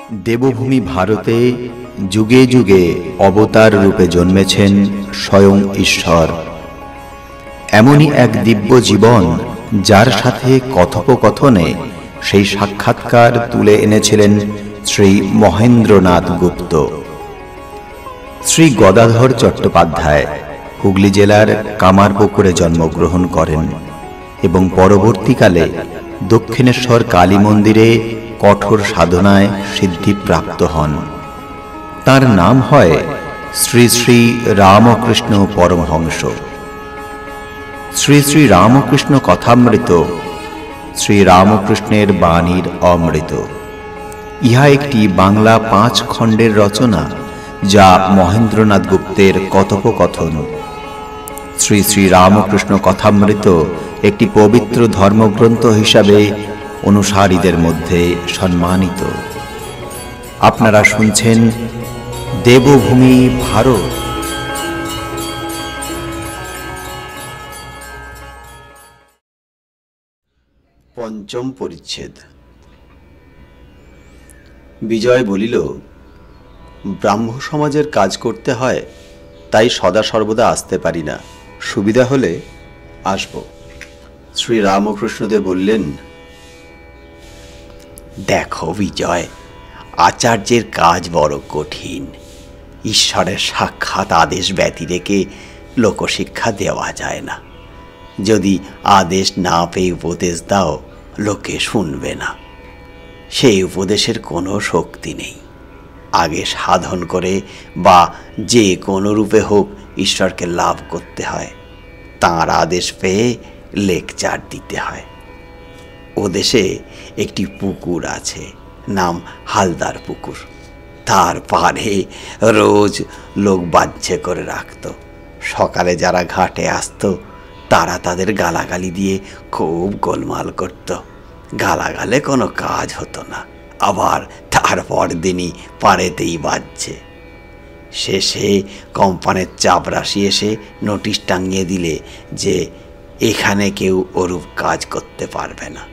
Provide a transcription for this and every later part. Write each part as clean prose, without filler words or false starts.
দেবভূমি ভারতে যুগে যুগে অবতার রূপে জন্মেছেন স্বয়ং ঈশ্বর। এমনই এক দিব্য জীবন যার সাথে কথোপকথনে সেই সাক্ষাৎকার তুলে এনেছিলেন শ্রী মহেন্দ্রনাথ গুপ্ত। শ্রী গদাধর চট্টোপাধ্যায় হুগলি জেলার কামারপুকুরে জন্মগ্রহণ করেন এবং পরবর্তীকালে দক্ষিণেশ্বর কালী মন্দিরে কঠোর সাধনায় সিদ্ধিপ্রাপ্ত হন। তার নাম হয় শ্রী শ্রী রামকৃষ্ণ পরমহংস। শ্রী শ্রী রামকৃষ্ণ কথামৃত শ্রী রামকৃষ্ণের বাণীর অমৃত, ইহা একটি বাংলা 5 খণ্ডের রচনা যা মহেন্দ্রনাথ গুপ্তের কথোপকথন। শ্রী শ্রী রামকৃষ্ণ কথামৃত একটি পবিত্র ধর্মগ্রন্থ হিসাবে অনুসারীদের মধ্যে সম্মানিত। আপনারা শুনছেন দেবভূমি ভারত। পঞ্চম পরিচ্ছেদ। বিজয় বলিল, ব্রাহ্ম সমাজের কাজ করতে হয়, তাই সদা সর্বদা আসতে পারি না, সুবিধা হলে আসব। শ্রী রামকৃষ্ণদেব বললেন, দেখো বিজয়, আচার্যের কাজ বড় কঠিন। ঈশ্বরের সাক্ষাৎ আদেশ ব্যতি রেখে লোকশিক্ষা দেওয়া যায় না। যদি আদেশ না পেয়ে উপদেশ দাও, লোকে শুনবে না। সেই উপদেশের কোনো শক্তি নেই। আগে সাধন করে বা যে কোনো রূপে হোক ঈশ্বরকে লাভ করতে হয়। তাঁর আদেশ পেয়ে লেকচার দিতে হয়। ও দেশে একটি পুকুর আছে, নাম হালদার পুকুর। তার পাড়ে রোজ লোক বাহ্যে করে রাখত। সকালে যারা ঘাটে আসতো তারা তাদের গালাগালি দিয়ে খুব গোলমাল করত। গালাগালে কোনো কাজ হতো না, আবার তারপর দিনই পাড়েতেই বাজছে। শেষে কোম্পানির চাপরাশি এসে নোটিশ টাঙিয়ে দিলে যে এখানে কেউ ওরূপ কাজ করতে পারবে না,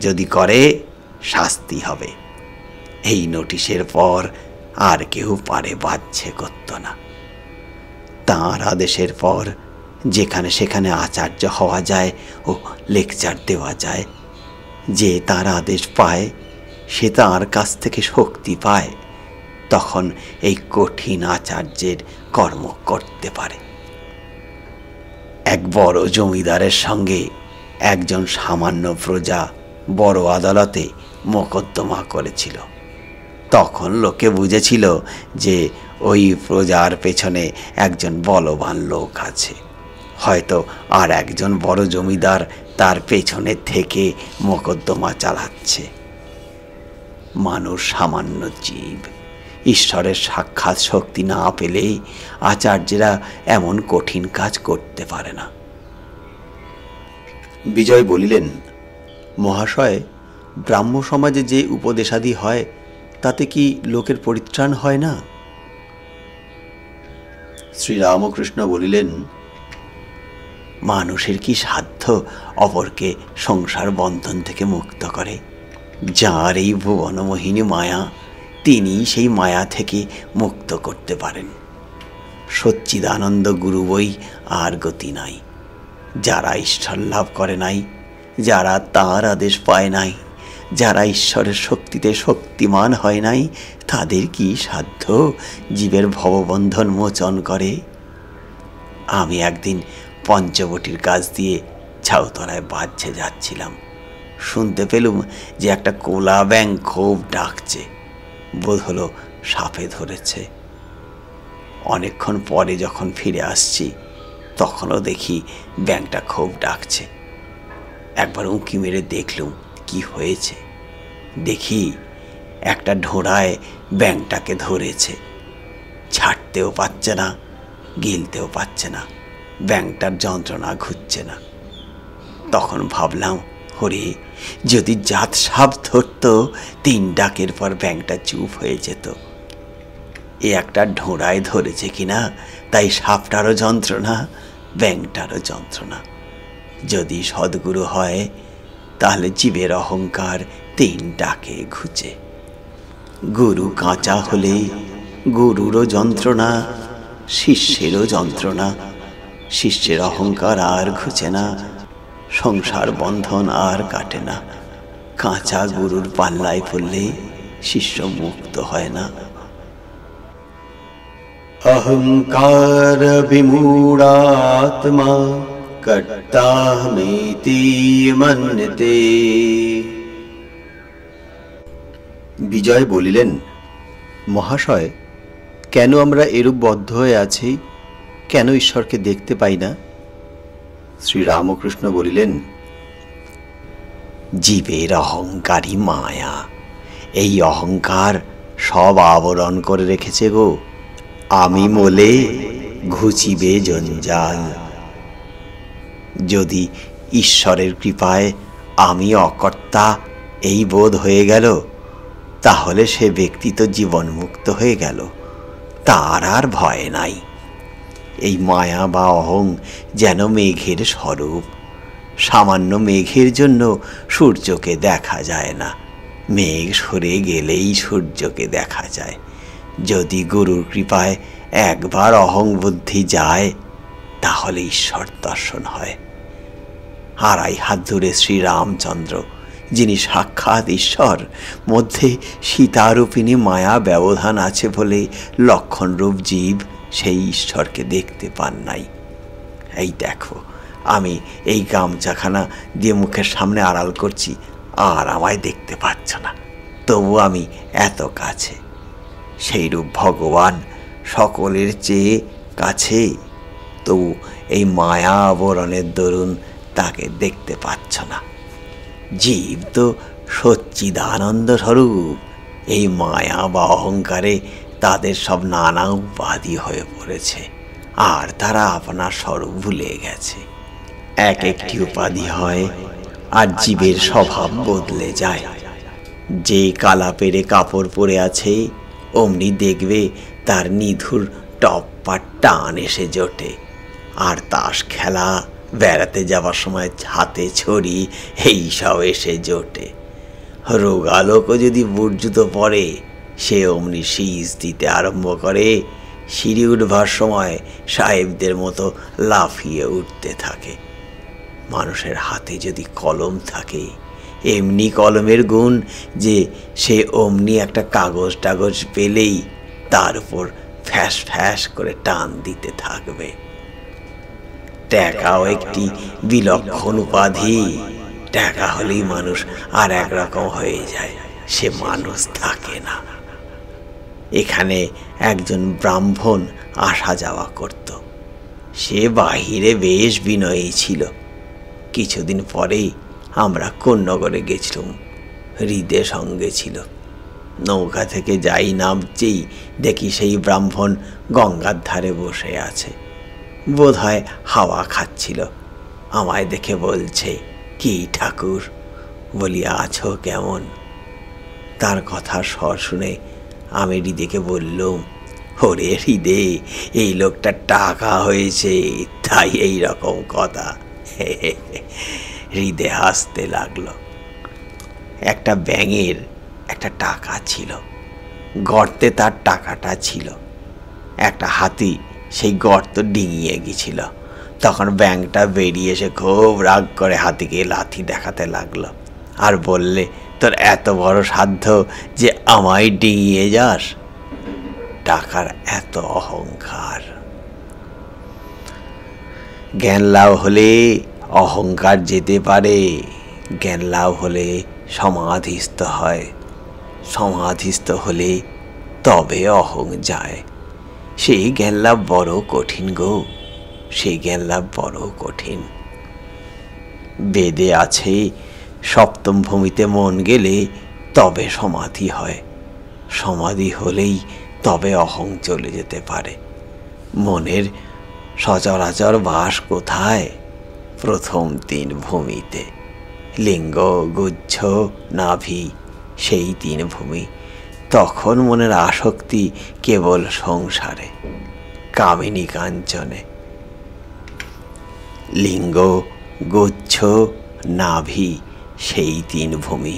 যদি করে শাস্তি হবে। এই নোটিশের পর আর কেউ পাড়ে বাজছে করত না। তাঁর আদেশের পর যেখানে সেখানে আচার্য হওয়া যায় ও লেকচার দেওয়া যায়। যে তার আদেশ পায় সে তাঁর কাছ থেকে শক্তি পায়, তখন এই কঠিন আচার্যের কর্ম করতে পারে। এক বড় জমিদারের সঙ্গে একজন সামান্য প্রজা বড় আদালতে মোকদ্দমা করেছিল। তখন লোকে বুঝেছিল যে ওই প্রজার পেছনে একজন বলবান লোক আছে, হয়তো আর একজন বড় জমিদার তার পেছনে থেকে মোকদ্দমা চালাচ্ছে। মানুষ সামান্য জীব, ঈশ্বরের সাক্ষাৎ শক্তি না পেলে আচার্যেরা এমন কঠিন কাজ করতে পারে না। বিজয় বলিলেন, মহাশয়, ব্রাহ্ম সমাজে যে উপদেশাদি হয় তাতে কি লোকের পরিত্রাণ হয় না? শ্রীরামকৃষ্ণ বলিলেন, মানুষের কি সাধ্য অপরকে সংসার বন্ধন থেকে মুক্ত করে? যার এই ভুবনমোহিনী মায়া, তিনি সেই মায়া থেকে মুক্ত করতে পারেন। সচ্চিদানন্দ গুরু বই আর গতি নাই। যারা ঈশ্বর লাভ করে নাই, যারা তাঁর আদেশ পায় নাই, যারা ঈশ্বরের শক্তিতে শক্তিমান হয় নাই, তাদের কি সাধ্য জীবের ভববন্ধন মোচন করে? আমি একদিন পঞ্চবটির কাজ দিয়ে ছাউতলায় বাজছে যাচ্ছিলাম। শুনতে পেলুম যে একটা কোলা ব্যাঙ খুব ডাকছে। বোধ হলো সাপে ধরেছে। অনেকক্ষণ পরে যখন ফিরে আসছি, তখনও দেখি ব্যাঙটা খুব ডাকছে। একবার উঁকি মেরে দেখলুম কি হয়েছে। দেখি একটা ঢোড়ায় ব্যাঙটাকে ধরেছে। ছাড়তেও পারছে না, গিলতেও পারছে না। ব্যাঙটার যন্ত্রণা ঘুরছে না। তখন ভাবলাম, হরে, যদি জাত সাপ ধরত, 3 ডাকের পর ব্যাঙটা চুপ হয়ে যেত। এ একটা ঢোড়ায় ধরেছে কিনা, তাই সাপটারও যন্ত্রণা, ব্যাঙটারও যন্ত্রণা। যদি সদ্গুরু হয়, তাহলে জীবের অহংকার 3 ডাকে ঘুচে। গুরু কাঁচা হলে গুরুরও যন্ত্রণা, শিষ্যেরও যন্ত্রণা। শিষ্যের অহংকার আর ঘুচে না, সংসার বন্ধন আর কাটে না। কাঁচা গুরুর পাল্লায় পড়লে শিষ্য মুক্ত হয় না। অহংকার বিমূঢ়াত্মা কর্তাহমেতি মন্যতে। বিজয় বলিলেন, মহাশয়, কেন আমরা এরূপ বদ্ধ হয়ে আছি? কেন ঈশ্বরকে দেখতে পাই না? শ্রীরামকৃষ্ণ বলিলেন, জীবের অহংকারই মায়া। এই অহংকার সব আবরণ করে রেখেছে গো। আমি মোলে ঘুচিবে জঞ্জাল। যদি ঈশ্বরের কৃপায় আমি অকর্তা এই বোধ হয়ে গেল, তাহলে সে ব্যক্তি তো জীবনমুক্ত হয়ে গেল, তার আর ভয় নাই। এই মায়া বা অহং যেন মেঘের স্বরূপ। সামান্য মেঘের জন্য সূর্যকে দেখা যায় না, মেঘ সরে গেলেই সূর্যকে দেখা যায়। যদি গুরুর কৃপায় একবার অহং বুদ্ধি যায়, তাহলে ঈশ্বর দর্শন হয়। 2.5 হাত দূরে শ্রীরামচন্দ্র, যিনি সাক্ষাৎ ঈশ্বর, মধ্যে সীতারূপিণী মায়া ব্যবধান আছে বলে লক্ষণরূপ জীব সেই ঈশ্বরকে দেখতে পান নাই। এই দেখো, আমি এই গামছাখানা দিয়ে মুখের সামনে আড়াল করছি, আর আমায় দেখতে পাচ্ছ না, তবু আমি এত কাছে। সেইরূপ ভগবান সকলের চেয়ে কাছে, তবু এই মায়া আবরণের দরুন তাকে দেখতে পাচ্ছ না। জীব তো সচ্চিদানন্দ স্বরূপ। এই মায়া বা অহংকারে তাদের সব নানা উপাধি হয়ে পড়েছে, আর তারা আপনার স্বরূপ ভুলে গেছে। এক একটি উপাধি হয়, আর জীবের স্বভাব বদলে যায়। যে কালা পেরে কাপড় পরে আছে, অমনি দেখবে তার নিধুর টপ্পা টান এসে জোটে। আর তাস খেলা, বেড়াতে যাবার সময় হাতে ছড়ি, এই সব এসে জোটে। রোগালোকও যদি বুট জুতো পরে, সে অমনি শীষ দিতে আরম্ভ করে। সিঁড়ি উঠবার সময় সাহেবদের মতো লাফিয়ে উঠতে থাকে। মানুষের হাতে যদি কলম থাকে, এমনি কলমের গুণ যে সে অমনি একটা কাগজ টাগজ পেলেই তার উপর ফ্যাস ফ্যাস করে টান দিতে থাকবে। টাকাও একটি বিলক্ষণ উপাধি। টাকা হলেই মানুষ আর একরকম হয়ে যায়, সে মানুষ থাকে না। এখানে একজন ব্রাহ্মণ আসা যাওয়া করত। সে বাহিরে বেশ বিনয়ী ছিল। কিছুদিন পরেই আমরা কোন্নগরে গেছিলাম, হৃদে সঙ্গে ছিল। নৌকা থেকে যাই নামতেই দেখি সেই ব্রাহ্মণ গঙ্গার ধারে বসে আছে। বোধ হয় হাওয়া খাচ্ছিল। আমায় দেখে বলছে, কি ঠাকুর? বলি, আছো কেমন? তার কথা স্বর শুনে আমি হৃদেকে বললুম, ওরে হৃদে, এই লোকটা টাকা হয়েছে, তাই এই রকম কথা। হৃদে হাসতে লাগলো। একটা ব্যাঙের একটা টাকা ছিল, গর্তে তার টাকাটা ছিল। একটা হাতি সেই গর্ত ডিঙিয়ে গেছিল। তখন ব্যাঙটা বেরিয়ে এসে খুব রাগ করে হাতিকে লাথি দেখাতে লাগলো, আর বললে, তোর এত বড় সাধ্য যে আমায় ডিঙিয়ে যাস? টাকার এত অহংকার। জ্ঞান লাভ হলে অহংকার যেতে পারে। জ্ঞান লাভ হলে সমাধিস্থ হয়। সমাধিস্থ হলে তবে অহং যায়। সেই জ্ঞান লাভ বড় কঠিন গো, সেই জ্ঞান লাভ বড় কঠিন। বেদে আছে, সপ্তম ভূমিতে মন গেলে তবে সমাধি হয়। সমাধি হলেই তবে অহং চলে যেতে পারে। মনের সচরাচর বাস কোথায়? প্রথম 3 ভূমিতে, লিঙ্গ, গুচ্ছ, নাভি, সেই 3 ভূমি। তখন মনের আসক্তি কেবল সংসারে, কামিনী কাঞ্চনে। লিঙ্গ, গুচ্ছ, নাভি, সেই 3 ভূমি।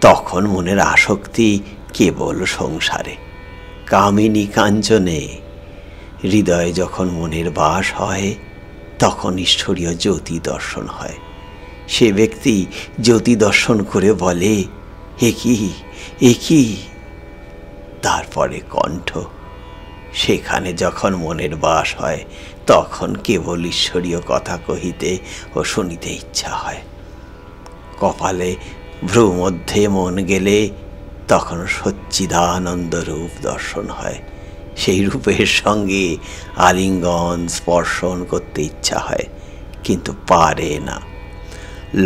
তখন মনের আসক্তি কেবল সংসারে, কামিনী কাঞ্চনে। হৃদয়ে যখন মনের বাস হয়, তখন ঈশ্বরীয় জ্যোতি দর্শন হয়। সে ব্যক্তি জ্যোতি দর্শন করে বলে, এ কি, এ কি। তারপরে কণ্ঠ। সেখানে যখন মনের বাস হয়, তখন কেবল ঈশ্বরীয় কথা কহিতে ও শুনিতে ইচ্ছা হয়। কপালে ভ্রু মধ্যে মন গেলে তখন সচ্চিদানন্দ রূপ দর্শন হয়। সেই রূপের সঙ্গে আলিঙ্গন স্পর্শন করতে ইচ্ছা হয়, কিন্তু পারে না।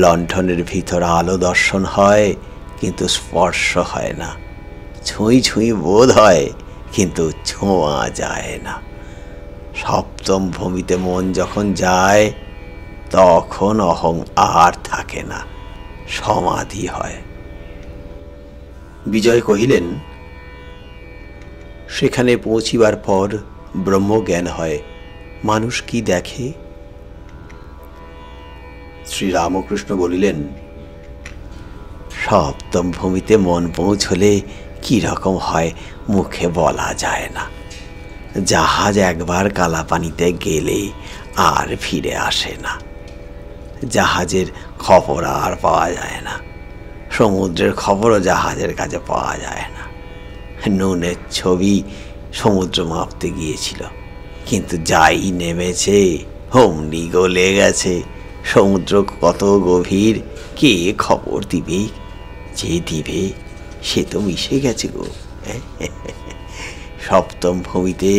লণ্ঠনের ভিতর আলো দর্শন হয়, কিন্তু স্পর্শ হয় না। ছুঁই ছুঁই বোধ হয়, কিন্তু ছোঁয়া যায় না। সপ্তম ভূমিতে মন যখন যায়, তখন অহং আর থাকে না, সমাধি হয়। বিজয় কহিলেন, সেখানে পৌঁছিবার পর ব্রহ্মজ্ঞান হয়, মানুষ কি দেখে? শ্রীরামকৃষ্ণ বলিলেন, সপ্তম ভূমিতে মন পৌঁছলে কি রকম হয় মুখে বলা যায় না। জাহাজ একবার কালাপানিতে গেলে আর ফিরে আসে না। জাহাজের খবর আর পাওয়া যায় না, সমুদ্রের খবরও জাহাজের কাছে পাওয়া যায় না। নুনের ছবি সমুদ্র মাপতে গিয়েছিল, কিন্তু যাই নেমেছে অমনি গলে গেছে। সমুদ্র কত গভীর কে খবর দিবে? যে দিবে সে তো মিশে গেছে গো। সপ্তম ভূমিতে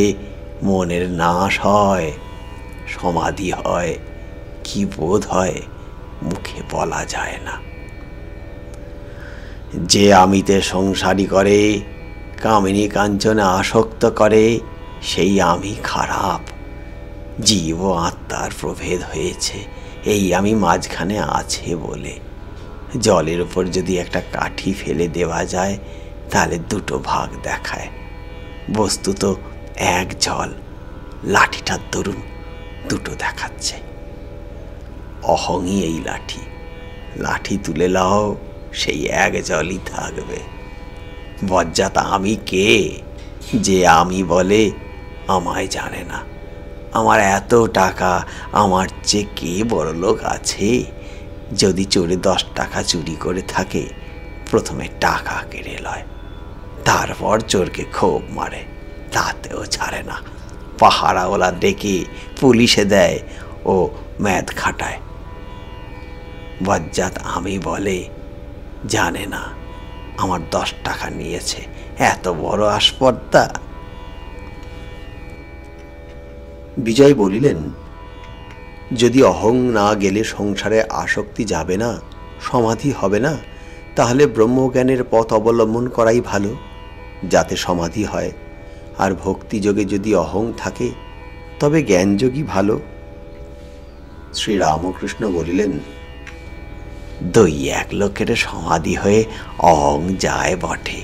মনের নাশ হয়, সমাধি হয়। কি বোধ হয় মুখে বলা যায় না। যে আমিতে সংসারী করে, কামিনী কাঞ্চনে আসক্ত করে, সেই আমি খারাপ। জীব ও আত্মার প্রভেদ হয়েছে এই আমি মাঝখানে আছে বলে। জলের উপর যদি একটা কাঠি ফেলে দেওয়া যায়, তাহলে দুটো ভাগ দেখায়। বস্তুত এক জল, লাঠিটার দরুন দুটো দেখাচ্ছে। অহংই এই লাঠি, লাঠি তুলে লাও, সেই এক জলই থাকবে। বজ্জাত আমি কে যে আমি বলে? আমায় জানে না। আমার এত টাকা, আমার চেয়ে কে বড় লোক আছে? যদি চোরে 10 টাকা চুরি করে থাকে, প্রথমে টাকা কেড়ে লয়, তারপর চোরকে খুব মারে, তাতেও ছাড়ে না। পাহারাওয়ালা ডেকে পুলিশে দেয় ও ম্যাদ খাটায়। বজ্জাত আমি বলে, জানে না আমার 10 টাকা নিয়েছে, এত বড় আসপর্দা। বিজয় বলিলেন, যদি অহং না গেলে সংসারে আসক্তি যাবে না, সমাধি হবে না, তাহলে ব্রহ্মজ্ঞানের পথ অবলম্বন করাই ভালো, যাতে সমাধি হয়। আর ভক্তিযোগে যদি অহং থাকে, তবে জ্ঞানযোগী ভালো। শ্রীরামকৃষ্ণ বলিলেন, 2-1 লোকের সমাধি হয়ে অহং যায় বটে,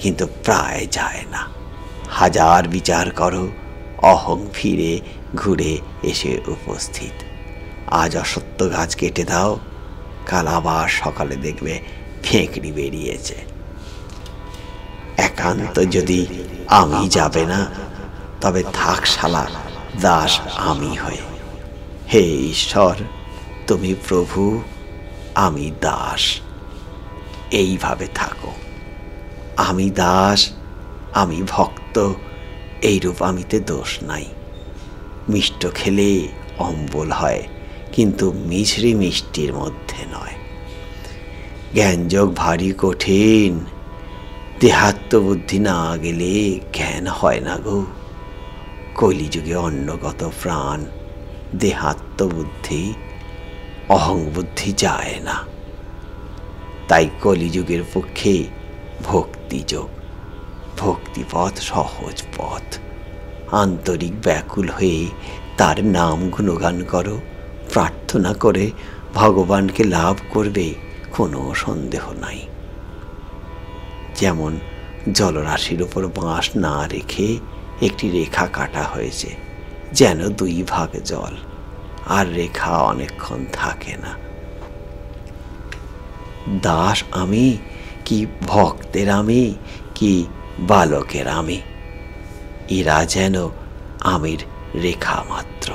কিন্তু প্রায় যায় না। হাজার বিচার করো, অহং ফিরে ঘুরে এসে উপস্থিত। আজ অসত্য গাছ কেটে দাও, কাল আবার সকালে দেখবে ফেঁকড়ি বেরিয়েছে। একান্ত যদি আমি যাবে না, তবে থাক শালা দাস আমি হয়ে। হে ঈশ্বর, তুমি প্রভু, আমি দাস, এইভাবে থাকো। আমি দাস, আমি ভক্ত, এইরূপ আমিতে দোষ নাই। মিষ্ট খেলে অম্বল হয়, কিন্তু মিছরি মিষ্টির মধ্যে নয়। জ্ঞানযোগ ভারী কঠিন, দেহাত্মবুদ্ধি না গেলে জ্ঞান হয় না গো। কলিযুগে অন্নগত প্রাণ, দেহাত্মবুদ্ধি, অহংবুদ্ধি যায় না। তাই কলিযুগের পক্ষে ভক্তিযোগ, ভক্তিপথ সহজ পথ। আন্তরিক ব্যাকুল হয়ে তার নাম গুণগান করো, প্রার্থনা করে ভগবানকে লাভ করবে, কোনো সন্দেহ নাই। যেমন জলরাশির উপর বাঁশ না রেখে একটি রেখা কাটা হয়েছে, যেন 2 ভাগ জল, আর রেখা অনেকক্ষণ থাকে না। দাস আমি কি ভক্তের আমি, কি বালকের আমি, এরা যেন আমির রেখা মাত্র।